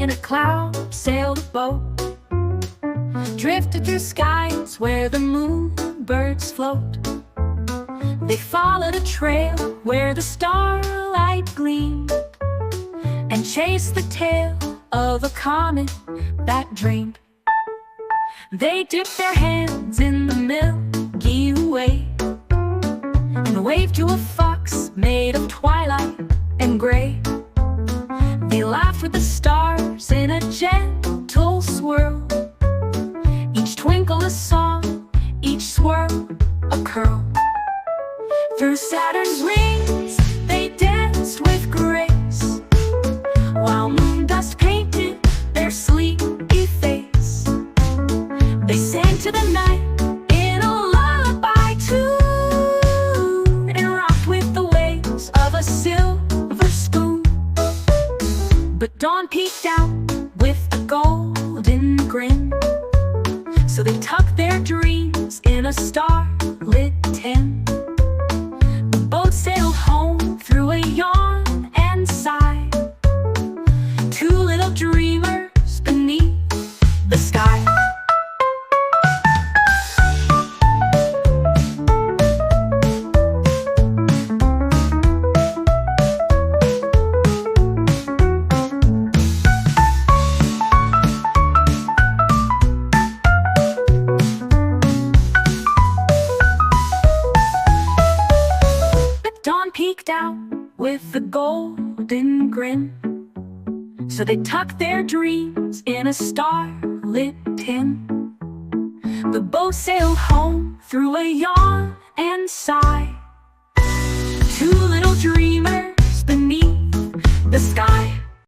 in a cloud sailed a boat, drifted through skies where the moonbirds float. They followed a trail where the starlight gleamed, and chased the tail of a comet that dreamed. They dipped their hands in the Milky Way, and waved to a fox made of twilight and gray. They laughed with the stars in a gentle swirl, each twinkle a song, each swirl a curl. Through Saturn's rings they danced with grace, while moon dust painted their sleepy face. They sang to the night in a lullaby tune, and rocked with the waves of a silver spoon. But dawn peeked out with a golden grin, so they tucked their dreams in a starlit tin. The boat sailed home through a yawn and sigh, two little dreamers beneath the sky. Dawn peeked out with a golden grin, so they tucked their dreams in a starlit tin. The boat sailed home through a yawn and sigh,